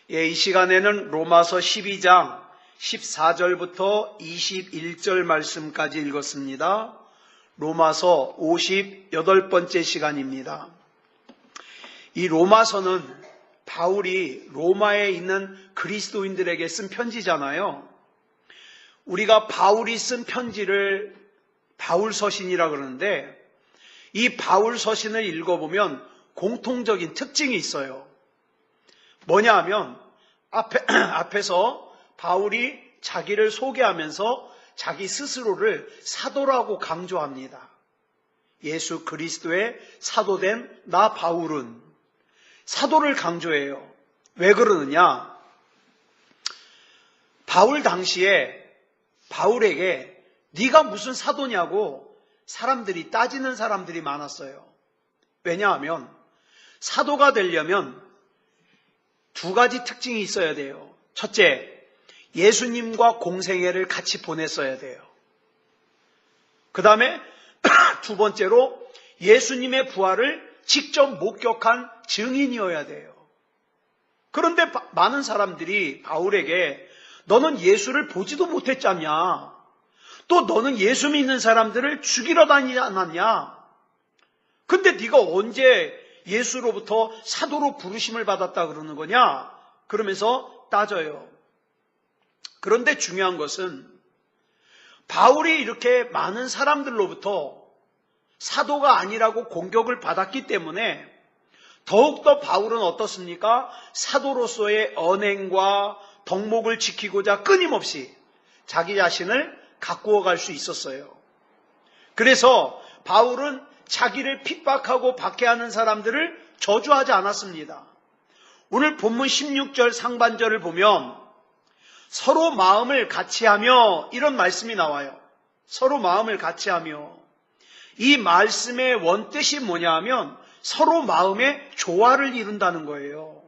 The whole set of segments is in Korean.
이 시간에는 로마서 12장 14절부터 21절 말씀까지 읽었습니다. 로마서 58번째 시간입니다. 이 로마서는 바울이 로마에 있는 그리스도인들에게 쓴 편지잖아요. 우리가 바울이 쓴 편지를 바울서신이라 그러는데, 이 바울서신을 읽어보면 공통적인 특징이 있어요. 뭐냐 하면 앞에서 바울이 자기를 소개하면서 자기 스스로를 사도라고 강조합니다. 예수 그리스도의 사도된 나 바울은 사도를 강조해요. 왜 그러느냐? 바울 당시에 바울에게 네가 무슨 사도냐고 사람들이 따지는 사람들이 많았어요. 왜냐하면 사도가 되려면 두 가지 특징이 있어야 돼요. 첫째, 예수님과 공생애를 같이 보냈어야 돼요. 그 다음에 두 번째로 예수님의 부활을 직접 목격한 증인이어야 돼요. 그런데 많은 사람들이 바울에게 너는 예수를 보지도 못했잖냐? 또 너는 예수 믿는 사람들을 죽이러 다니지 않았냐? 근데 네가 언제 예수로부터 사도로 부르심을 받았다 그러는 거냐? 그러면서 따져요. 그런데 중요한 것은 바울이 이렇게 많은 사람들로부터 사도가 아니라고 공격을 받았기 때문에 더욱더 바울은 어떻습니까? 사도로서의 언행과 덕목을 지키고자 끊임없이 자기 자신을 가꾸어 갈 수 있었어요. 그래서 바울은 자기를 핍박하고 박해하는 사람들을 저주하지 않았습니다. 오늘 본문 16절 상반절을 보면 서로 마음을 같이하며 이런 말씀이 나와요. 서로 마음을 같이하며. 이 말씀의 원뜻이 뭐냐 하면 서로 마음의 조화를 이룬다는 거예요.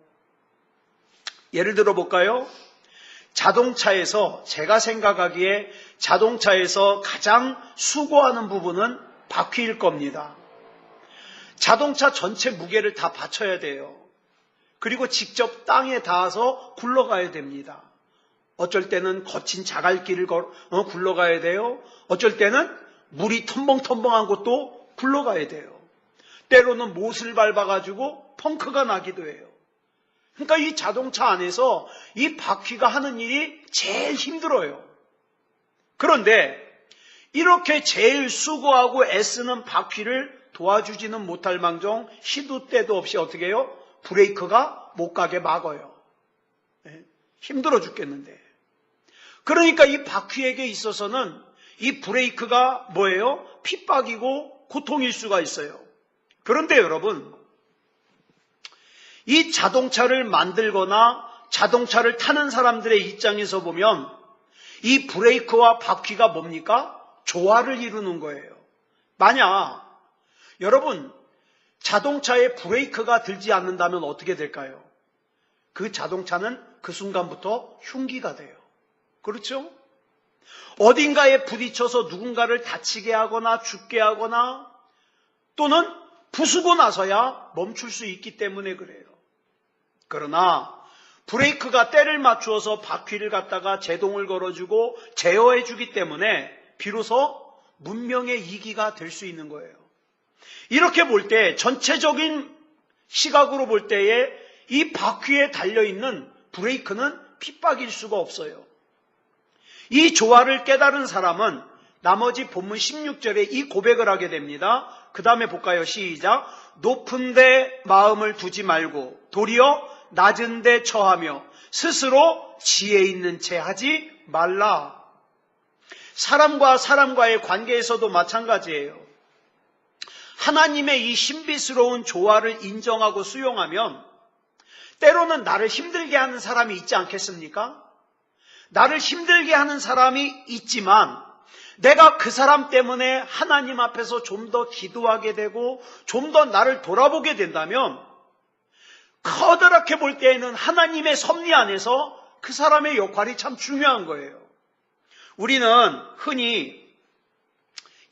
예를 들어 볼까요? 자동차에서 제가 생각하기에 자동차에서 가장 수고하는 부분은 바퀴일 겁니다. 자동차 전체 무게를 다 받쳐야 돼요. 그리고 직접 땅에 닿아서 굴러가야 됩니다. 어쩔 때는 거친 자갈길을 굴러가야 돼요. 어쩔 때는 물이 텀벙텀벙한 곳도 굴러가야 돼요. 때로는 못을 밟아가지고 펑크가 나기도 해요. 그러니까 이 자동차 안에서 이 바퀴가 하는 일이 제일 힘들어요. 그런데 이렇게 제일 수고하고 애쓰는 바퀴를 도와주지는 못할 망정 시도 때도 없이 어떻게 해요? 브레이크가 못 가게 막아요. 힘들어 죽겠는데. 그러니까 이 바퀴에게 있어서는 이 브레이크가 뭐예요? 핍박이고 고통일 수가 있어요. 그런데 여러분, 이 자동차를 만들거나 자동차를 타는 사람들의 입장에서 보면 이 브레이크와 바퀴가 뭡니까? 조화를 이루는 거예요. 만약 여러분 자동차에 브레이크가 들지 않는다면 어떻게 될까요? 그 자동차는 그 순간부터 흉기가 돼요. 그렇죠? 어딘가에 부딪혀서 누군가를 다치게 하거나 죽게 하거나 또는 부수고 나서야 멈출 수 있기 때문에 그래요. 그러나 브레이크가 때를 맞추어서 바퀴를 갖다가 제동을 걸어주고 제어해주기 때문에 비로소 문명의 이기가 될 수 있는 거예요. 이렇게 볼 때 전체적인 시각으로 볼 때에 이 바퀴에 달려있는 브레이크는 핍박일 수가 없어요. 이 조화를 깨달은 사람은 나머지 본문 16절에 이 고백을 하게 됩니다. 그 다음에 볼까요? 시작. 높은 데 마음을 두지 말고 도리어 낮은 데 처하며 스스로 지혜 있는 채 하지 말라. 사람과 사람과의 관계에서도 마찬가지예요. 하나님의 이 신비스러운 조화를 인정하고 수용하면 때로는 나를 힘들게 하는 사람이 있지 않겠습니까? 나를 힘들게 하는 사람이 있지만 내가 그 사람 때문에 하나님 앞에서 좀 더 기도하게 되고 좀 더 나를 돌아보게 된다면 커다랗게 볼 때에는 하나님의 섭리 안에서 그 사람의 역할이 참 중요한 거예요. 우리는 흔히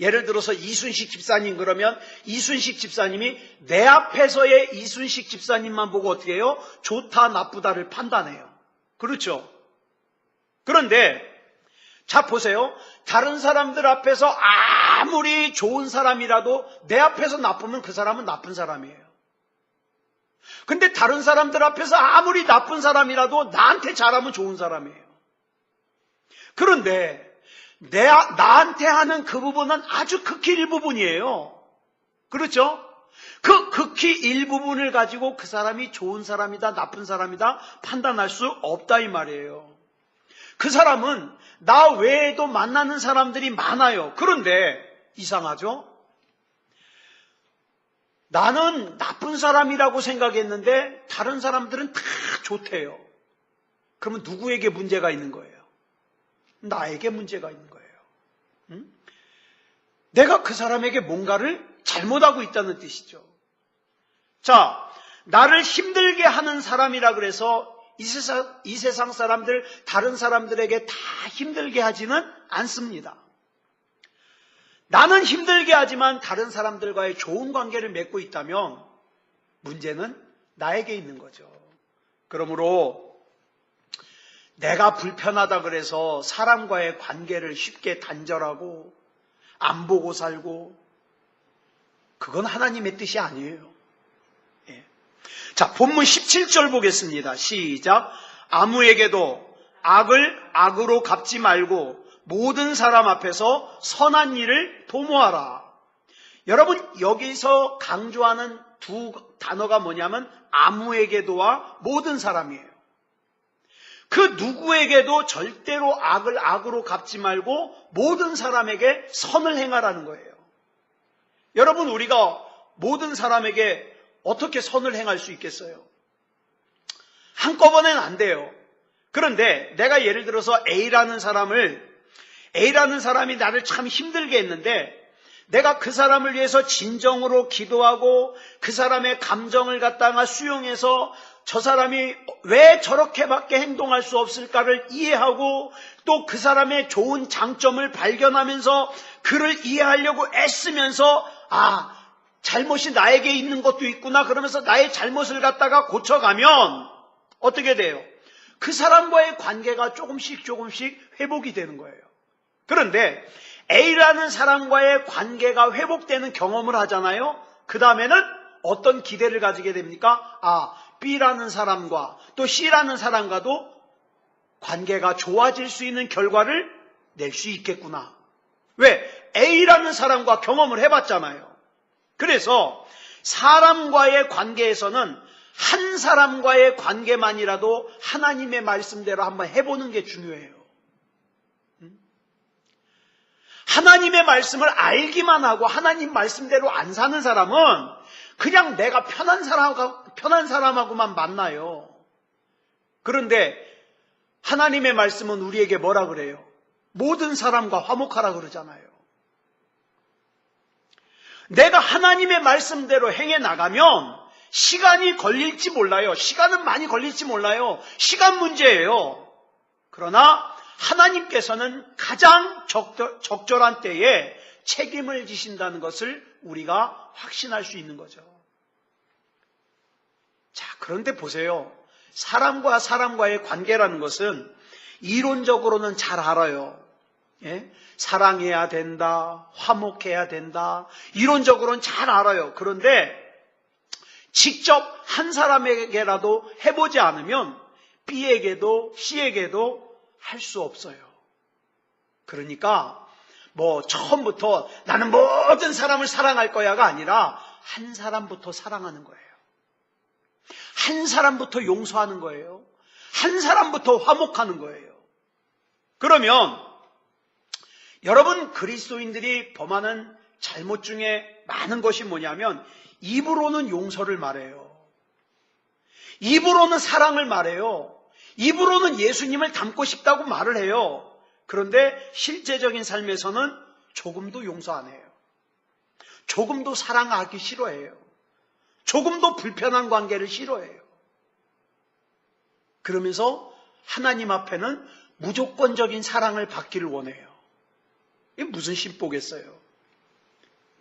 예를 들어서 이순식 집사님 그러면 이순식 집사님이 내 앞에서의 이순식 집사님만 보고 어떻게 해요? 좋다 나쁘다를 판단해요. 그렇죠? 그런데 자 보세요. 다른 사람들 앞에서 아무리 좋은 사람이라도 내 앞에서 나쁘면 그 사람은 나쁜 사람이에요. 근데 다른 사람들 앞에서 아무리 나쁜 사람이라도 나한테 잘하면 좋은 사람이에요. 그런데 나한테 하는 그 부분은 아주 극히 일부분이에요. 그렇죠? 그 극히 일부분을 가지고 그 사람이 좋은 사람이다 나쁜 사람이다 판단할 수 없다 이 말이에요. 그 사람은 나 외에도 만나는 사람들이 많아요. 그런데 이상하죠? 나는 나쁜 사람이라고 생각했는데 다른 사람들은 다 좋대요. 그러면 누구에게 문제가 있는 거예요? 나에게 문제가 있는 거예요. 응? 내가 그 사람에게 뭔가를 잘못하고 있다는 뜻이죠. 자, 나를 힘들게 하는 사람이라 그래서 이 세상 사람들, 다른 사람들에게 다 힘들게 하지는 않습니다. 나는 힘들게 하지만 다른 사람들과의 좋은 관계를 맺고 있다면 문제는 나에게 있는 거죠. 그러므로 내가 불편하다 그래서 사람과의 관계를 쉽게 단절하고 안 보고 살고 그건 하나님의 뜻이 아니에요. 예. 자, 본문 17절 보겠습니다. 시작. 아무에게도 악을 악으로 갚지 말고 모든 사람 앞에서 선한 일을 도모하라. 여러분 여기서 강조하는 두 단어가 뭐냐면 아무에게도와 모든 사람이에요. 그 누구에게도 절대로 악을 악으로 갚지 말고 모든 사람에게 선을 행하라는 거예요. 여러분 우리가 모든 사람에게 어떻게 선을 행할 수 있겠어요? 한꺼번에는 안 돼요. 그런데 내가 예를 들어서 A라는 사람이 나를 참 힘들게 했는데 내가 그 사람을 위해서 진정으로 기도하고 그 사람의 감정을 갖다가 수용해서 저 사람이 왜 저렇게밖에 행동할 수 없을까를 이해하고 또 그 사람의 좋은 장점을 발견하면서 그를 이해하려고 애쓰면서 잘못이 나에게 있는 것도 있구나 그러면서 나의 잘못을 갖다가 고쳐가면 어떻게 돼요? 그 사람과의 관계가 조금씩 회복이 되는 거예요. 그런데 A라는 사람과의 관계가 회복되는 경험을 하잖아요. 그 다음에는 어떤 기대를 가지게 됩니까? B라는 사람과 또 C라는 사람과도 관계가 좋아질 수 있는 결과를 낼 수 있겠구나. 왜? A라는 사람과 경험을 해봤잖아요. 그래서 사람과의 관계에서는 한 사람과의 관계만이라도 하나님의 말씀대로 한번 해보는 게 중요해요. 하나님의 말씀을 알기만 하고 하나님 말씀대로 안 사는 사람은 그냥 내가 편한 사람하고만 만나요. 그런데 하나님의 말씀은 우리에게 뭐라 그래요? 모든 사람과 화목하라 그러잖아요. 내가 하나님의 말씀대로 행해 나가면 시간이 걸릴지 몰라요. 시간은 많이 걸릴지 몰라요. 시간 문제예요. 그러나 하나님께서는 가장 적절한 때에 책임을 지신다는 것을 우리가 확신할 수 있는 거죠. 자, 그런데 보세요. 사람과 사람과의 관계라는 것은 이론적으로는 잘 알아요. 예? 사랑해야 된다, 화목해야 된다, 이론적으로는 잘 알아요. 그런데 직접 한 사람에게라도 해보지 않으면 B에게도 C에게도 할 수 없어요. 그러니까 처음부터 나는 모든 사람을 사랑할 거야가 아니라 한 사람부터 사랑하는 거예요. 한 사람부터 용서하는 거예요. 한 사람부터 화목하는 거예요. 그러면 여러분 그리스도인들이 범하는 잘못 중에 많은 것이 뭐냐면 입으로는 용서를 말해요. 입으로는 사랑을 말해요. 입으로는 예수님을 닮고 싶다고 말을 해요. 그런데 실제적인 삶에서는 조금도 용서 안 해요. 조금도 사랑하기 싫어해요. 조금도 불편한 관계를 싫어해요. 그러면서 하나님 앞에는 무조건적인 사랑을 받기를 원해요. 이게 무슨 신보겠어요?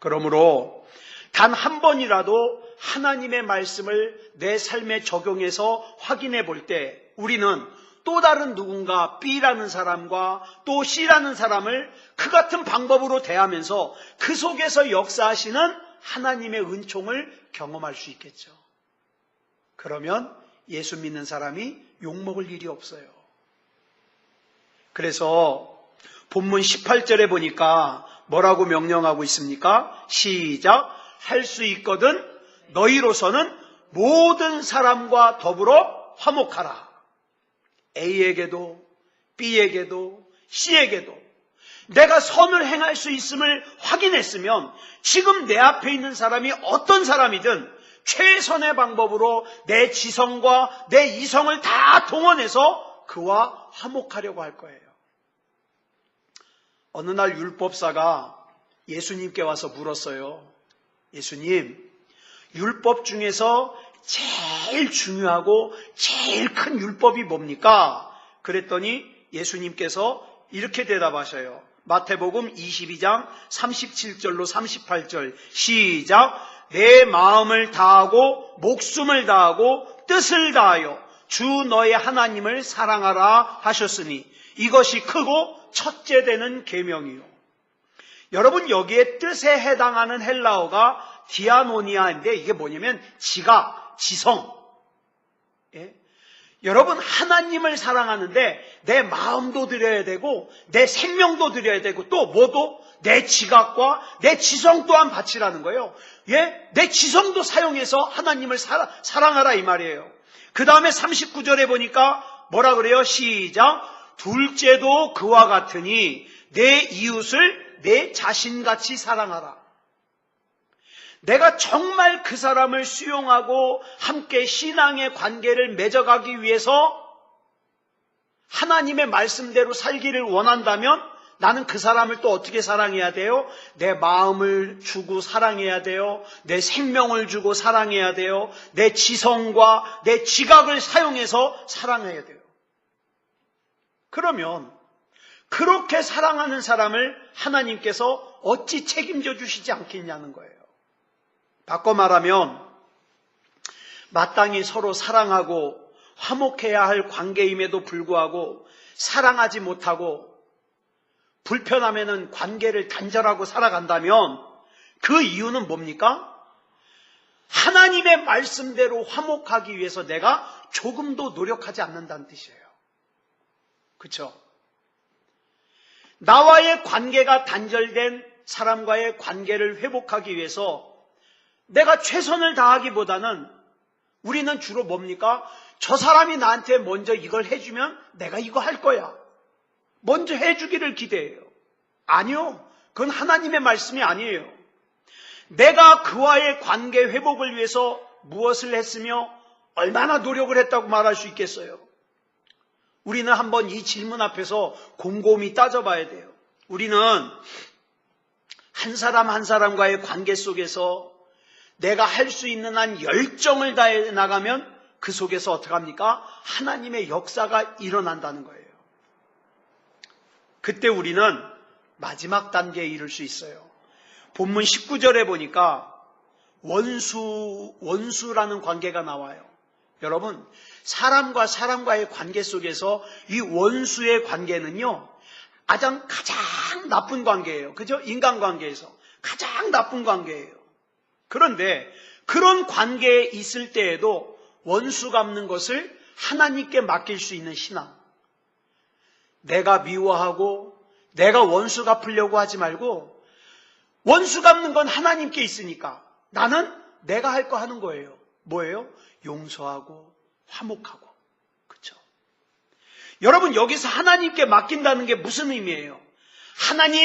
그러므로 단 한 번이라도 하나님의 말씀을 내 삶에 적용해서 확인해 볼 때 우리는 또 다른 누군가 B라는 사람과 또 C라는 사람을 그 같은 방법으로 대하면서 그 속에서 역사하시는 하나님의 은총을 경험할 수 있겠죠. 그러면 예수 믿는 사람이 욕먹을 일이 없어요. 그래서 본문 18절에 보니까 뭐라고 명령하고 있습니까? 시작! 할 수 있거든 너희로서는 모든 사람과 더불어 화목하라. A에게도 B에게도 C에게도 내가 선을 행할 수 있음을 확인했으면 지금 내 앞에 있는 사람이 어떤 사람이든 최선의 방법으로 내 지성과 내 이성을 다 동원해서 그와 화목하려고 할 거예요. 어느 날 율법사가 예수님께 와서 물었어요. 예수님, 율법 중에서 제일 중요하고 제일 큰 율법이 뭡니까? 그랬더니 예수님께서 이렇게 대답하셔요. 마태복음 22장 37절로 38절 시작! 내 마음을 다하고 목숨을 다하고 뜻을 다하여 주 너의 하나님을 사랑하라 하셨으니 이것이 크고 첫째 되는 계명이요. 여러분, 여기에 뜻에 해당하는 헬라어가 디아노니아인데 이게 뭐냐면 지각, 지성. 예? 여러분, 하나님을 사랑하는데 내 마음도 드려야 되고 내 생명도 드려야 되고 또 뭐도? 내 지각과 내 지성 또한 바치라는 거예요. 예? 내 지성도 사용해서 하나님을 사랑하라 이 말이에요. 그 다음에 39절에 보니까 뭐라 그래요? 시작! 둘째도 그와 같으니 내 이웃을 내 자신같이 사랑하라. 내가 정말 그 사람을 수용하고 함께 신앙의 관계를 맺어가기 위해서 하나님의 말씀대로 살기를 원한다면 나는 그 사람을 또 어떻게 사랑해야 돼요? 내 마음을 주고 사랑해야 돼요. 내 생명을 주고 사랑해야 돼요. 내 지성과 내 지각을 사용해서 사랑해야 돼요. 그러면 그렇게 사랑하는 사람을 하나님께서 어찌 책임져 주시지 않겠냐는 거예요. 바꿔 말하면 마땅히 서로 사랑하고 화목해야 할 관계임에도 불구하고 사랑하지 못하고 불편하면은 관계를 단절하고 살아간다면 그 이유는 뭡니까? 하나님의 말씀대로 화목하기 위해서 내가 조금도 노력하지 않는다는 뜻이에요. 그렇죠? 나와의 관계가 단절된 사람과의 관계를 회복하기 위해서 내가 최선을 다하기보다는 우리는 주로 뭡니까? 저 사람이 나한테 먼저 이걸 해주면 내가 이거 할 거야. 먼저 해주기를 기대해요. 아니요. 그건 하나님의 말씀이 아니에요. 내가 그와의 관계 회복을 위해서 무엇을 했으며 얼마나 노력을 했다고 말할 수 있겠어요? 우리는 한번 이 질문 앞에서 곰곰이 따져봐야 돼요. 우리는 한 사람 한 사람과의 관계 속에서 내가 할 수 있는 한 열정을 다해 나가면 그 속에서 어떻게 합니까? 하나님의 역사가 일어난다는 거예요. 그때 우리는 마지막 단계에 이를 수 있어요. 본문 19절에 보니까 원수라는 관계가 나와요. 여러분, 사람과 사람과의 관계 속에서 이 원수의 관계는요, 가장 나쁜 관계예요. 그죠? 인간관계에서 가장 나쁜 관계예요. 그런데 그런 관계에 있을 때에도 원수 갚는 것을 하나님께 맡길 수 있는 신앙. 내가 미워하고 내가 원수 갚으려고 하지 말고 원수 갚는 건 하나님께 있으니까 나는 내가 할 거 하는 거예요. 뭐예요? 용서하고 화목하고. 그렇죠? 여러분, 여기서 하나님께 맡긴다는 게 무슨 의미예요? 하나님,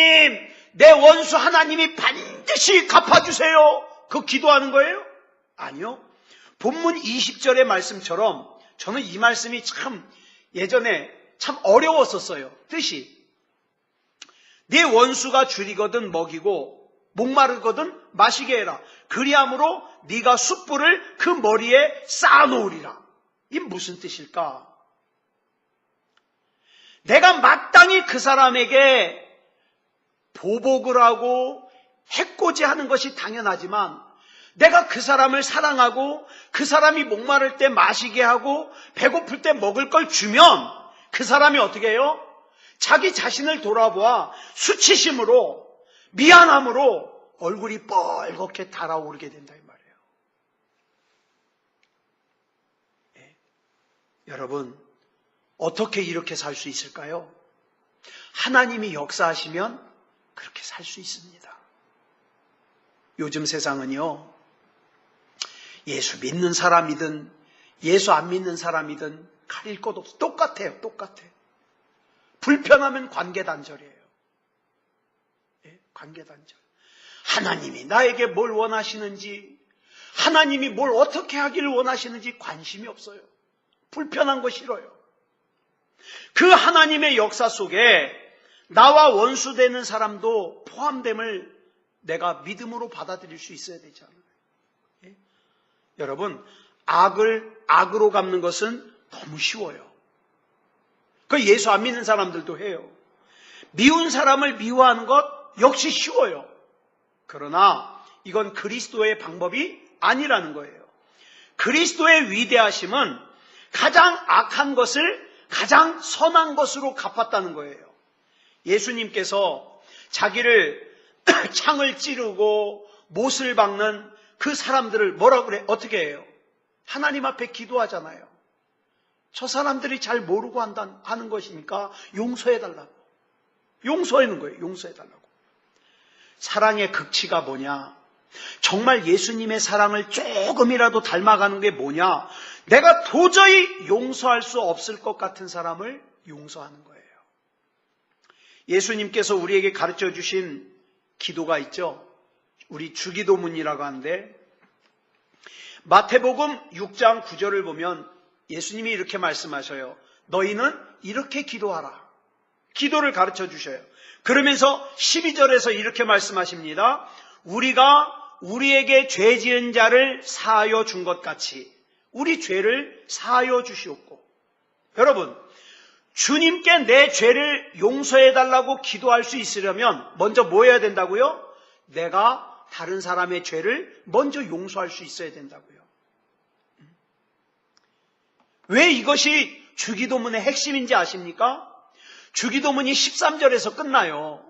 내 원수 하나님이 반드시 갚아주세요. 그거 기도하는 거예요? 아니요. 본문 20절의 말씀처럼 저는 이 말씀이 참 예전에 참 어려웠었어요. 뜻이 네 원수가 줄이거든 먹이고 목마르거든 마시게 해라. 그리함으로 네가 숯불을 그 머리에 쌓아놓으리라. 이게 무슨 뜻일까? 내가 마땅히 그 사람에게 보복을 하고 해코지하는 것이 당연하지만 내가 그 사람을 사랑하고 그 사람이 목마를 때 마시게 하고 배고플 때 먹을 걸 주면 그 사람이 어떻게 해요? 자기 자신을 돌아보아 수치심으로 미안함으로 얼굴이 뻘겋게 달아오르게 된다 이 말이에요. 네. 여러분 어떻게 이렇게 살 수 있을까요? 하나님이 역사하시면 그렇게 살 수 있습니다. 요즘 세상은요, 예수 믿는 사람이든 예수 안 믿는 사람이든 가릴 것 없어. 똑같아요. 똑같아. 불편하면 관계단절이에요. 예? 관계단절. 하나님이 나에게 뭘 원하시는지, 하나님이 뭘 어떻게 하기를 원하시는지 관심이 없어요. 불편한 거 싫어요. 그 하나님의 역사 속에 나와 원수되는 사람도 포함됨을 내가 믿음으로 받아들일 수 있어야 되지 않아요? 예? 여러분, 악을 악으로 갚는 것은 너무 쉬워요. 그 예수 안 믿는 사람들도 해요. 미운 사람을 미워하는 것 역시 쉬워요. 그러나 이건 그리스도의 방법이 아니라는 거예요. 그리스도의 위대하심은 가장 악한 것을 가장 선한 것으로 갚았다는 거예요. 예수님께서 자기를 창을 찌르고 못을 박는 그 사람들을 뭐라 그래? 어떻게 해요? 하나님 앞에 기도하잖아요. 저 사람들이 잘 모르고 하는 것이니까 용서해달라고. 용서하는 거예요. 용서해달라고. 사랑의 극치가 뭐냐? 정말 예수님의 사랑을 조금이라도 닮아가는 게 뭐냐? 내가 도저히 용서할 수 없을 것 같은 사람을 용서하는 거예요. 예수님께서 우리에게 가르쳐 주신 기도가 있죠. 우리 주기도문이라고 하는데 마태복음 6장 9절을 보면 예수님이 이렇게 말씀하셔요. 너희는 이렇게 기도하라. 기도를 가르쳐 주셔요. 그러면서 12절에서 이렇게 말씀하십니다. 우리가 우리에게 죄 지은 자를 사하여 준 것 같이 우리 죄를 사하여 주시옵고. 여러분, 주님께 내 죄를 용서해달라고 기도할 수 있으려면 먼저 뭐 해야 된다고요? 내가 다른 사람의 죄를 먼저 용서할 수 있어야 된다고요. 왜 이것이 주기도문의 핵심인지 아십니까? 주기도문이 13절에서 끝나요.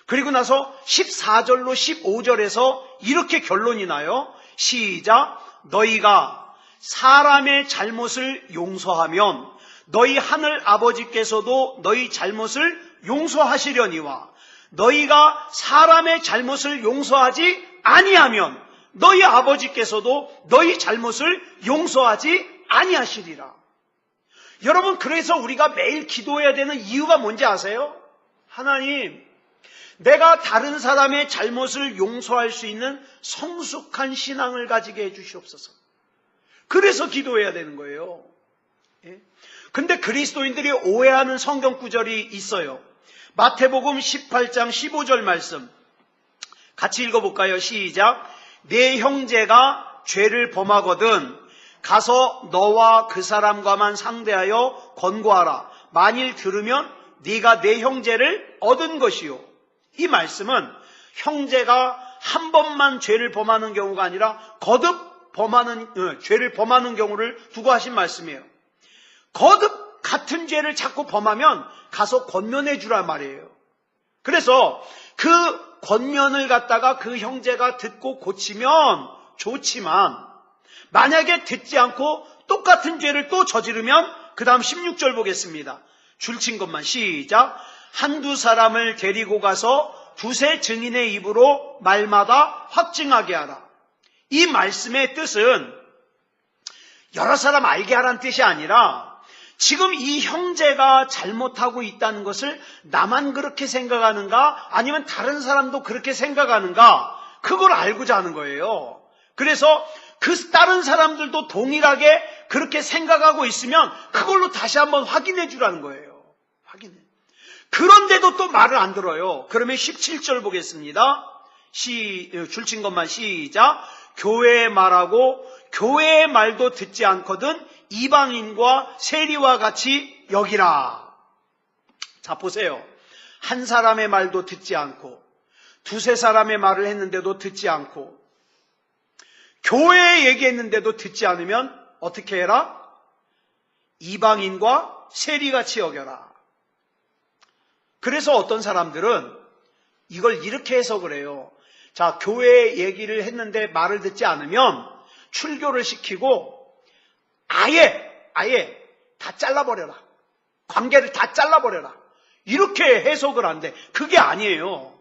그리고 나서 14절로 15절에서 이렇게 결론이 나요. 시작. 너희가 사람의 잘못을 용서하면 너희 하늘 아버지께서도 너희 잘못을 용서하시려니와 너희가 사람의 잘못을 용서하지 아니하면 너희 아버지께서도 너희 잘못을 용서하지 아니하시리라. 여러분, 그래서 우리가 매일 기도해야 되는 이유가 뭔지 아세요? 하나님, 내가 다른 사람의 잘못을 용서할 수 있는 성숙한 신앙을 가지게 해주시옵소서. 그래서 기도해야 되는 거예요. 예? 근데 그리스도인들이 오해하는 성경 구절이 있어요. 마태복음 18장 15절 말씀 같이 읽어볼까요? 시작. 내 형제가 죄를 범하거든 가서 너와 그 사람과만 상대하여 권고하라. 만일 들으면 네가 내 형제를 얻은 것이요. 이 말씀은 형제가 한 번만 죄를 범하는 경우가 아니라 거듭 죄를 범하는 경우를 두고 하신 말씀이에요. 거듭 같은 죄를 자꾸 범하면 가서 권면해 주라 말이에요. 그래서 그 권면을 갖다가 그 형제가 듣고 고치면 좋지만 만약에 듣지 않고 똑같은 죄를 또 저지르면 그 다음 16절 보겠습니다. 줄친 것만 시작. 한두 사람을 데리고 가서 두세 증인의 입으로 말마다 확증하게 하라. 이 말씀의 뜻은 여러 사람 알게 하라는 뜻이 아니라 지금 이 형제가 잘못하고 있다는 것을 나만 그렇게 생각하는가 아니면 다른 사람도 그렇게 생각하는가 그걸 알고자 하는 거예요. 그래서 그 다른 사람들도 동일하게 그렇게 생각하고 있으면 그걸로 다시 한번 확인해 주라는 거예요. 확인해. 그런데도 또 말을 안 들어요. 그러면 17절 보겠습니다. 줄친 것만 시작. 교회의 말하고 교회의 말도 듣지 않거든 이방인과 세리와 같이 여기라. 자, 보세요. 한 사람의 말도 듣지 않고 두세 사람의 말을 했는데도 듣지 않고 교회에 얘기했는데도 듣지 않으면 어떻게 해라? 이방인과 세리같이 여겨라. 그래서 어떤 사람들은 이걸 이렇게 해석을 해요. 자, 교회 얘기를 했는데 말을 듣지 않으면 출교를 시키고 아예 다 잘라버려라. 관계를 다 잘라버려라. 이렇게 해석을 한대. 그게 아니에요.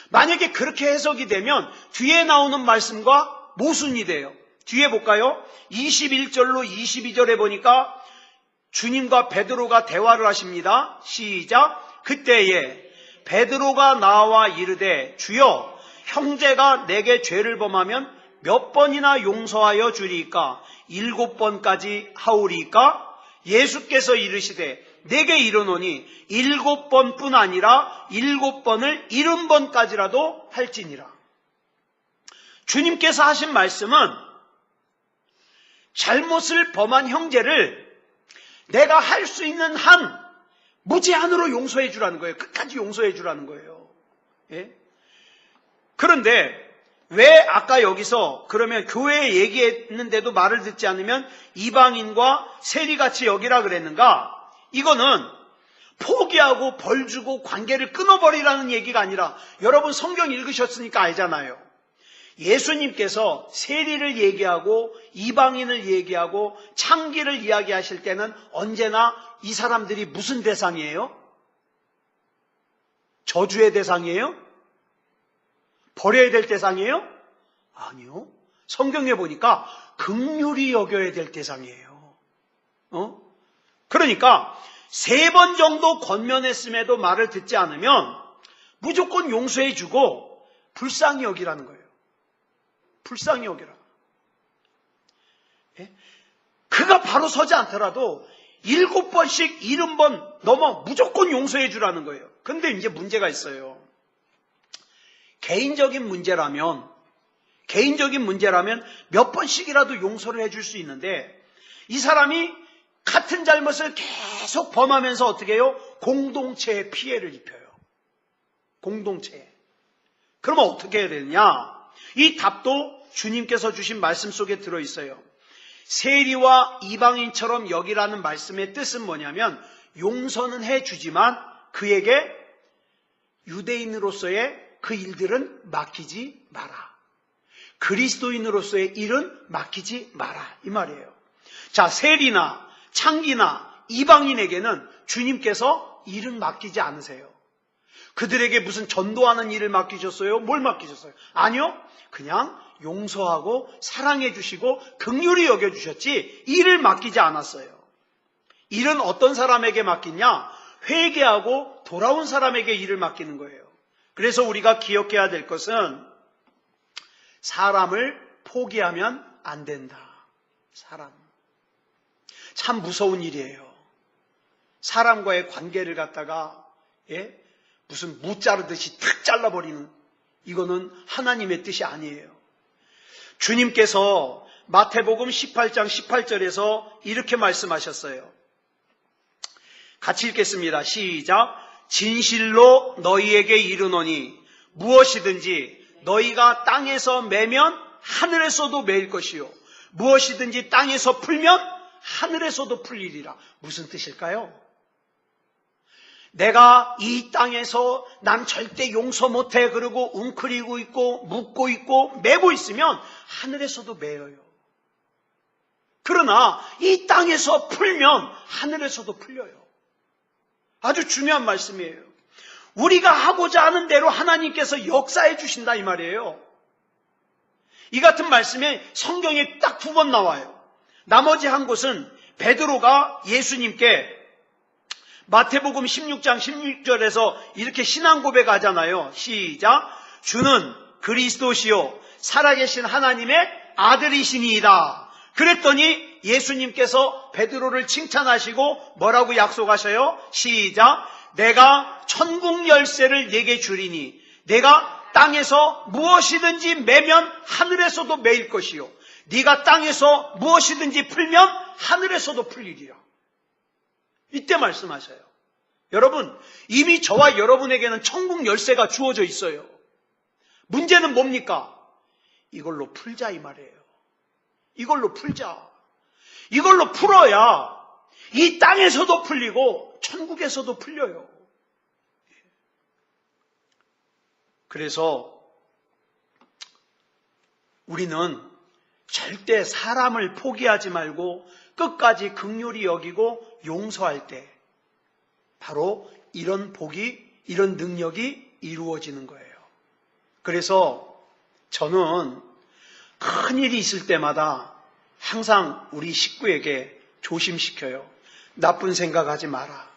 만약에 그렇게 해석이 되면 뒤에 나오는 말씀과 모순이 돼요. 뒤에 볼까요? 21절로 22절에 보니까 주님과 베드로가 대화를 하십니다. 시작. 그때에 베드로가 나와 이르되 주여 형제가 내게 죄를 범하면 몇 번이나 용서하여 주리이까? 7번까지 하오리이까? 예수께서 이르시되 내게 이르노니 7번뿐 아니라 7번을 70번까지라도 할지니라. 주님께서 하신 말씀은 잘못을 범한 형제를 내가 할 수 있는 한 무제한으로 용서해 주라는 거예요. 끝까지 용서해 주라는 거예요. 예? 그런데 왜 아까 여기서 그러면 교회에 얘기했는데도 말을 듣지 않으면 이방인과 세리같이 여기라 그랬는가? 이거는 포기하고 벌 주고 관계를 끊어버리라는 얘기가 아니라 여러분 성경 읽으셨으니까 알잖아요. 예수님께서 세리를 얘기하고 이방인을 얘기하고 창기를 이야기하실 때는 언제나 이 사람들이 무슨 대상이에요? 저주의 대상이에요? 버려야 될 대상이에요? 아니요. 성경에 보니까 긍휼히 여겨야 될 대상이에요. 그러니까 3번 정도 권면했음에도 말을 듣지 않으면 무조건 용서해 주고 불쌍히 여기라는 거예요. 불쌍히 여기라. 예? 그가 바로 서지 않더라도 7번씩 70번 넘어 무조건 용서해 주라는 거예요. 그런데 이제 문제가 있어요. 개인적인 문제라면 몇 번씩이라도 용서를 해줄 수 있는데 이 사람이 같은 잘못을 계속 범하면서 어떻게 해요? 공동체에 피해를 입혀요. 공동체에. 그러면 어떻게 해야 되느냐? 이 답도 주님께서 주신 말씀 속에 들어있어요. 세리와 이방인처럼 여기라는 말씀의 뜻은 뭐냐면 용서는 해주지만 그에게 유대인으로서의 그 일들은 맡기지 마라. 그리스도인으로서의 일은 맡기지 마라. 이 말이에요. 자, 세리나 창기나 이방인에게는 주님께서 일은 맡기지 않으세요. 그들에게 무슨 전도하는 일을 맡기셨어요? 뭘 맡기셨어요? 아니요. 그냥 용서하고 사랑해 주시고 긍휼히 여겨주셨지 일을 맡기지 않았어요. 일은 어떤 사람에게 맡기냐? 회개하고 돌아온 사람에게 일을 맡기는 거예요. 그래서 우리가 기억해야 될 것은 사람을 포기하면 안 된다. 사람. 참 무서운 일이에요. 사람과의 관계를 갖다가 무슨 무 자르듯이 탁 잘라버리는 이거는 하나님의 뜻이 아니에요. 주님께서 마태복음 18장 18절에서 이렇게 말씀하셨어요. 같이 읽겠습니다. 시작. 진실로 너희에게 이르노니 무엇이든지 너희가 땅에서 매면 하늘에서도 매일 것이요 무엇이든지 땅에서 풀면 하늘에서도 풀리리라. 무슨 뜻일까요? 내가 이 땅에서 난 절대 용서 못해 그러고 웅크리고 있고 묻고 있고 매고 있으면 하늘에서도 매여요. 그러나 이 땅에서 풀면 하늘에서도 풀려요. 아주 중요한 말씀이에요. 우리가 하고자 하는 대로 하나님께서 역사해 주신다 이 말이에요. 이 같은 말씀이 성경에 딱 2번 나와요. 나머지 한 곳은 베드로가 예수님께 마태복음 16장 16절에서 이렇게 신앙 고백하잖아요. 시작. 주는 그리스도시요 살아계신 하나님의 아들이시니이다. 그랬더니 예수님께서 베드로를 칭찬하시고 뭐라고 약속하셔요? 시작. 내가 천국 열쇠를 네게 주리니 내가 땅에서 무엇이든지 매면 하늘에서도 매일 것이요 네가 땅에서 무엇이든지 풀면 하늘에서도 풀리리라. 이때 말씀하셔요. 여러분, 이미 저와 여러분에게는 천국 열쇠가 주어져 있어요. 문제는 뭡니까? 이걸로 풀자 이 말이에요. 이걸로 풀자. 이걸로 풀어야 이 땅에서도 풀리고 천국에서도 풀려요. 그래서 우리는 절대 사람을 포기하지 말고 끝까지 긍휼히 여기고 용서할 때 바로 이런 복이, 이런 능력이 이루어지는 거예요. 그래서 저는 큰 일이 있을 때마다 항상 우리 식구에게 조심시켜요. 나쁜 생각하지 마라.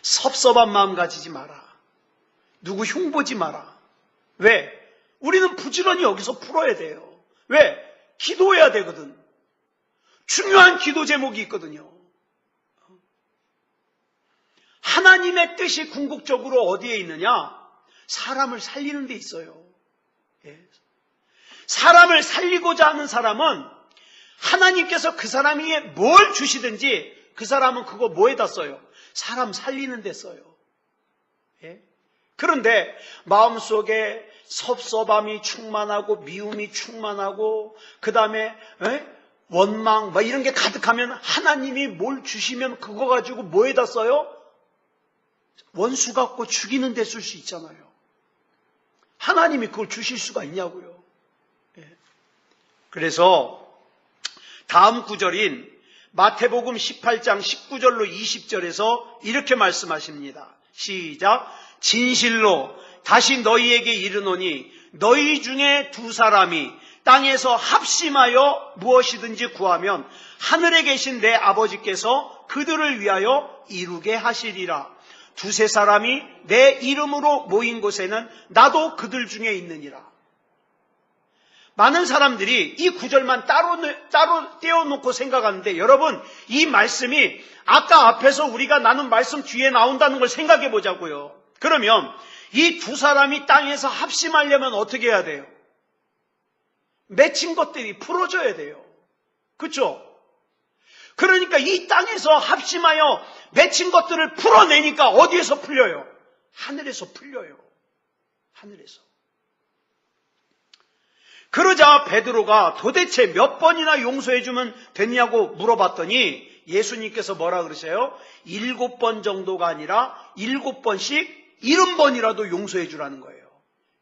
섭섭한 마음 가지지 마라. 누구 흉보지 마라. 왜? 우리는 부지런히 여기서 풀어야 돼요. 왜? 기도해야 되거든. 중요한 기도 제목이 있거든요. 하나님의 뜻이 궁극적으로 어디에 있느냐? 사람을 살리는 데 있어요. 사람을 살리고자 하는 사람은 하나님께서 그 사람에게 뭘 주시든지 그 사람은 그거 뭐에다 써요? 사람 살리는 데 써요. 그런데 마음속에 섭섭함이 충만하고 미움이 충만하고 그 다음에 원망 이런 게 가득하면 하나님이 뭘 주시면 그거 가지고 뭐에다 써요? 원수 갖고 죽이는 데 쓸 수 있잖아요. 하나님이 그걸 주실 수가 있냐고요. 그래서 다음 구절인 마태복음 18장 19절로 20절에서 이렇게 말씀하십니다. 시작. 진실로 다시 너희에게 이르노니 너희 중에 두 사람이 땅에서 합심하여 무엇이든지 구하면 하늘에 계신 내 아버지께서 그들을 위하여 이루게 하시리라. 두세 사람이 내 이름으로 모인 곳에는 나도 그들 중에 있느니라. 많은 사람들이 이 구절만 따로 떼어놓고 생각하는데 여러분 이 말씀이 아까 앞에서 우리가 나눈 말씀 뒤에 나온다는 걸 생각해 보자고요. 그러면 이 두 사람이 땅에서 합심하려면 어떻게 해야 돼요? 맺힌 것들이 풀어져야 돼요. 그렇죠? 그러니까 이 땅에서 합심하여 맺힌 것들을 풀어내니까 어디에서 풀려요? 하늘에서 풀려요. 하늘에서. 그러자 베드로가 도대체 몇 번이나 용서해주면 됐냐고 물어봤더니 예수님께서 뭐라 그러세요? 7번 정도가 아니라 7번씩 70번이라도 용서해주라는 거예요.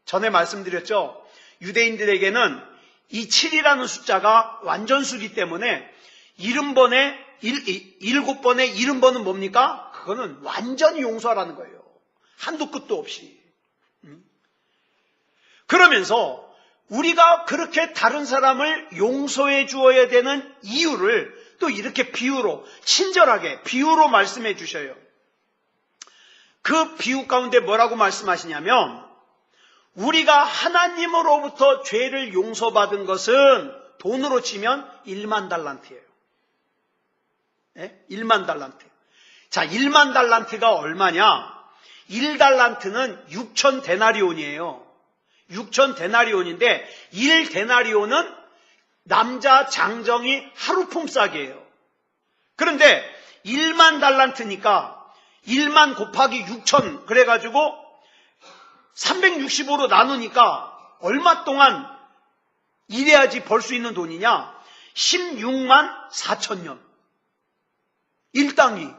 전에 말씀드렸죠? 유대인들에게는 이 7이라는 숫자가 완전수기 때문에 7번에 70번은 뭡니까? 그거는 완전히 용서하라는 거예요. 한도 끝도 없이. 그러면서 우리가 그렇게 다른 사람을 용서해 주어야 되는 이유를 또 이렇게 비유로, 친절하게 비유로 말씀해 주셔요. 그 비유 가운데 뭐라고 말씀하시냐면 우리가 하나님으로부터 죄를 용서받은 것은 돈으로 치면 1만 달란트예요. 1만 달란트. 자, 1만 달란트가 얼마냐? 1달란트는 6천 데나리온이에요. 6천 데나리온인데 1데나리온은 남자 장정이 하루 품삯이에요. 그런데 1만 달란트니까 1만 곱하기 6천 그래가지고 365로 나누니까 얼마 동안 일해야지 벌 수 있는 돈이냐? 16만 4천 년. 일당이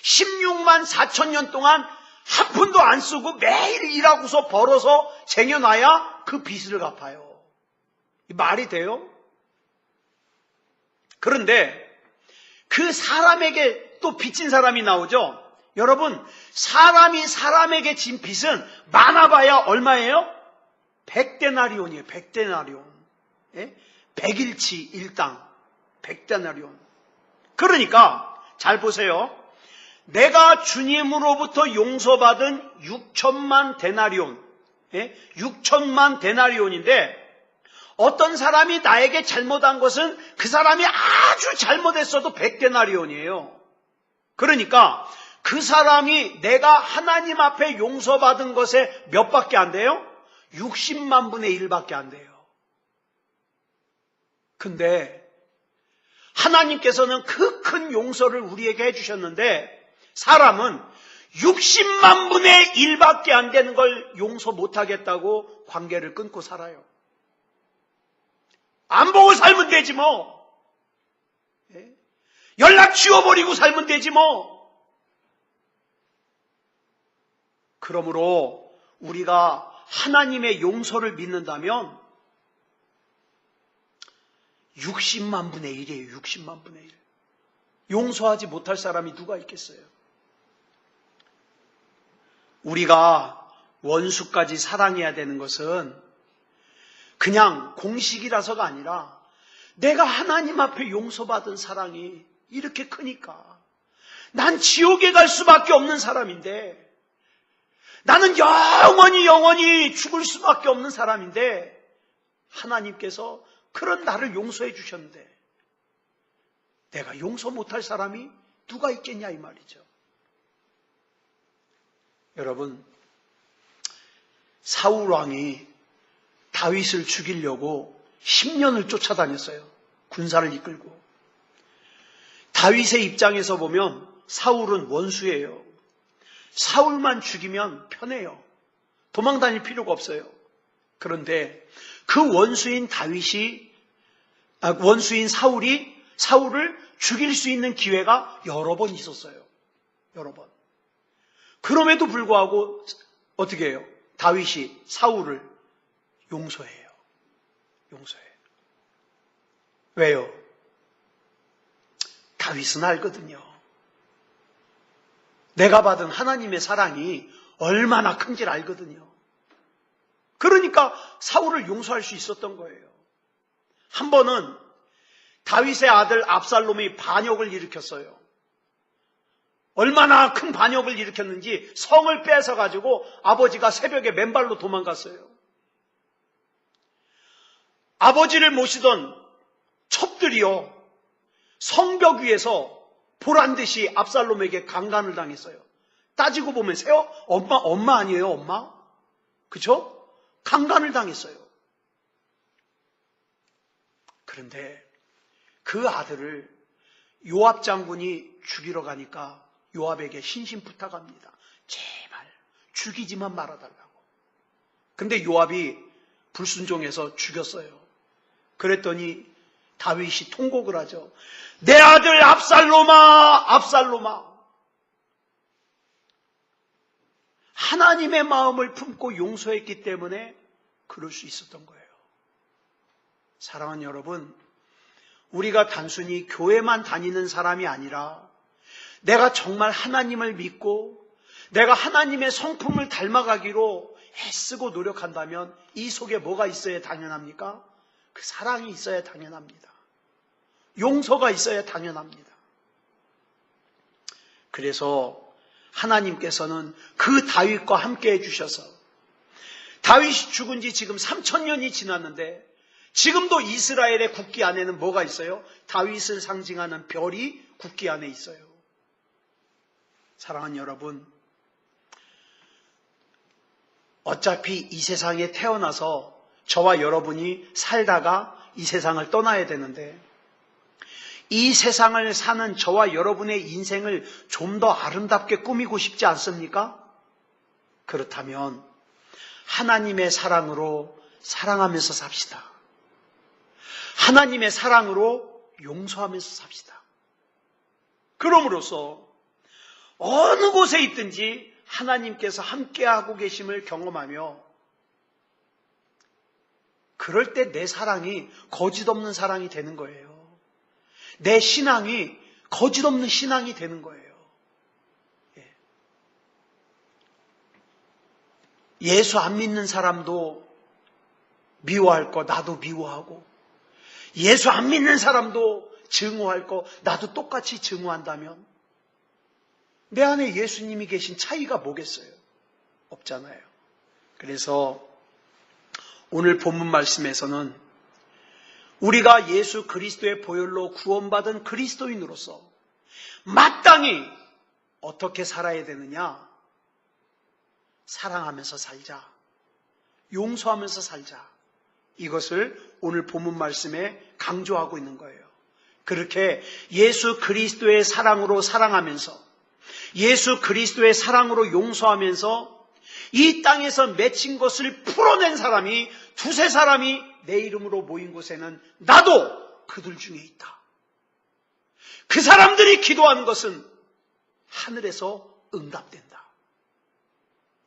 16만 4천 년 동안 한 푼도 안 쓰고 매일 일하고서 벌어서 쟁여놔야 그 빚을 갚아요. 말이 돼요? 그런데 그 사람에게 또 빚진 사람이 나오죠. 여러분, 사람이 사람에게 진 빚은 많아봐야 얼마예요? 100데나리온이에요. 100데나리온. 100일치 일당 100데나리온. 그러니까 잘 보세요. 내가 주님으로부터 용서받은 6천만 데나리온, 6천만 데나리온인데 어떤 사람이 나에게 잘못한 것은 그 사람이 아주 잘못했어도 100데나리온이에요. 그러니까 그 사람이 내가 하나님 앞에 용서받은 것에 몇 밖에 안 돼요? 60만 분의 1밖에 안 돼요. 근데 하나님께서는 그 큰 용서를 우리에게 해주셨는데 사람은 60만 분의 1밖에 안 되는 걸 용서 못하겠다고 관계를 끊고 살아요. 안 보고 살면 되지 뭐. 연락 지워버리고 살면 되지 뭐. 그러므로 우리가 하나님의 용서를 믿는다면 60만 분의 1이에요. 60만 분의 1. 용서하지 못할 사람이 누가 있겠어요? 우리가 원수까지 사랑해야 되는 것은 그냥 공식이라서가 아니라 내가 하나님 앞에 용서받은 사랑이 이렇게 크니까 난 지옥에 갈 수밖에 없는 사람인데, 나는 영원히 죽을 수밖에 없는 사람인데 하나님께서 그런 나를 용서해 주셨는데 내가 용서 못할 사람이 누가 있겠냐 이 말이죠. 여러분, 사울 왕이 다윗을 죽이려고 10년을 쫓아다녔어요. 군사를 이끌고. 다윗의 입장에서 보면 사울은 원수예요. 사울만 죽이면 편해요. 도망 다닐 필요가 없어요. 그런데 그 원수인 사울이 사울을 죽일 수 있는 기회가 여러 번 있었어요. 여러 번. 그럼에도 불구하고 어떻게 해요? 다윗이 사울을 용서해요. 용서해요. 왜요? 다윗은 알거든요. 내가 받은 하나님의 사랑이 얼마나 큰지를 알거든요. 그러니까 사울을 용서할 수 있었던 거예요. 한 번은 다윗의 아들 압살롬이 반역을 일으켰어요. 얼마나 큰 반역을 일으켰는지 성을 뺏어가지고 아버지가 새벽에 맨발로 도망갔어요. 아버지를 모시던 첩들이요, 성벽 위에서 보란듯이 압살롬에게 강간을 당했어요. 따지고 보면 엄마 아니에요, 엄마? 그쵸? 강간을 당했어요. 그런데 그 아들을 요압 장군이 죽이러 가니까 요압에게 신신부탁합니다. 제발 죽이지만 말아달라고. 근데 요압이 불순종해서 죽였어요. 그랬더니 다윗이 통곡을 하죠. 내 아들 압살롬아, 압살롬아. 하나님의 마음을 품고 용서했기 때문에 그럴 수 있었던 거예요. 사랑하는 여러분, 우리가 단순히 교회만 다니는 사람이 아니라 내가 정말 하나님을 믿고 내가 하나님의 성품을 닮아가기로 애쓰고 노력한다면 이 속에 뭐가 있어야 당연합니까? 그 사랑이 있어야 당연합니다. 용서가 있어야 당연합니다. 그래서 하나님께서는 그 다윗과 함께 해주셔서 다윗이 죽은 지 지금 3000년이 지났는데 지금도 이스라엘의 국기 안에는 뭐가 있어요? 다윗을 상징하는 별이 국기 안에 있어요. 사랑하는 여러분, 어차피 이 세상에 태어나서 저와 여러분이 살다가 이 세상을 떠나야 되는데 이 세상을 사는 저와 여러분의 인생을 좀 더 아름답게 꾸미고 싶지 않습니까? 그렇다면 하나님의 사랑으로 사랑하면서 삽시다. 하나님의 사랑으로 용서하면서 삽시다. 그럼으로써 어느 곳에 있든지 하나님께서 함께하고 계심을 경험하며 그럴 때 내 사랑이 거짓없는 사랑이 되는 거예요. 내 신앙이 거짓없는 신앙이 되는 거예요. 예수 안 믿는 사람도 미워할 거 나도 미워하고 예수 안 믿는 사람도 증오할 거 나도 똑같이 증오한다면 내 안에 예수님이 계신 차이가 뭐겠어요? 없잖아요. 그래서 오늘 본문 말씀에서는 우리가 예수 그리스도의 보혈로 구원받은 그리스도인으로서 마땅히 어떻게 살아야 되느냐? 사랑하면서 살자. 용서하면서 살자. 이것을 오늘 본문 말씀에 강조하고 있는 거예요. 그렇게 예수 그리스도의 사랑으로 사랑하면서 예수 그리스도의 사랑으로 용서하면서 이 땅에서 맺힌 것을 풀어낸 사람이 두세 사람이 내 이름으로 모인 곳에는 나도 그들 중에 있다. 그 사람들이 기도하는 것은 하늘에서 응답된다.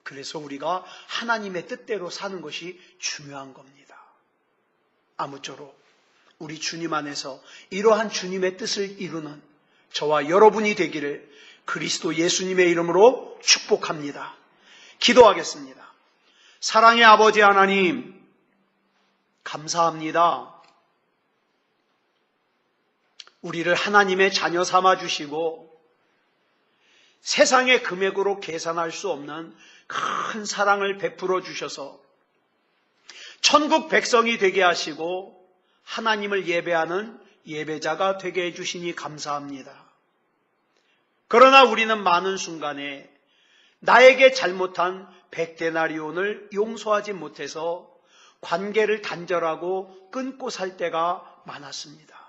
그래서 우리가 하나님의 뜻대로 사는 것이 중요한 겁니다. 아무쪼록 우리 주님 안에서 이러한 주님의 뜻을 이루는 저와 여러분이 되기를 그리스도 예수님의 이름으로 축복합니다. 기도하겠습니다. 사랑의 아버지 하나님, 감사합니다. 우리를 하나님의 자녀 삼아 주시고 세상의 금액으로 계산할 수 없는 큰 사랑을 베풀어 주셔서 천국 백성이 되게 하시고 하나님을 예배하는 예배자가 되게 해주시니 감사합니다. 그러나 우리는 많은 순간에 나에게 잘못한 100데나리온을 용서하지 못해서 관계를 단절하고 끊고 살 때가 많았습니다.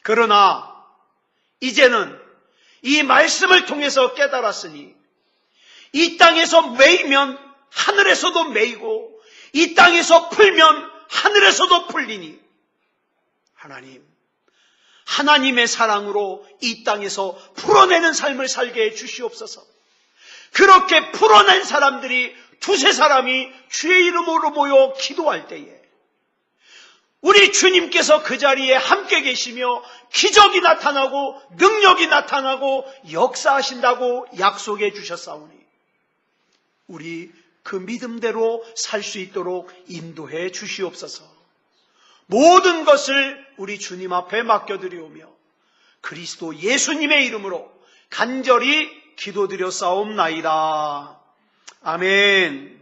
그러나 이제는 이 말씀을 통해서 깨달았으니 이 땅에서 매이면 하늘에서도 매이고 이 땅에서 풀면 하늘에서도 풀리니 하나님, 하나님의 사랑으로 이 땅에서 풀어내는 삶을 살게 해 주시옵소서. 그렇게 풀어낸 사람들이 두세 사람이 주의 이름으로 모여 기도할 때에 우리 주님께서 그 자리에 함께 계시며 기적이 나타나고 능력이 나타나고 역사하신다고 약속해 주셨사오니 우리 그 믿음대로 살 수 있도록 인도해 주시옵소서. 모든 것을 우리 주님 앞에 맡겨드리오며 그리스도 예수님의 이름으로 간절히 기도드렸사옵나이다. 아멘.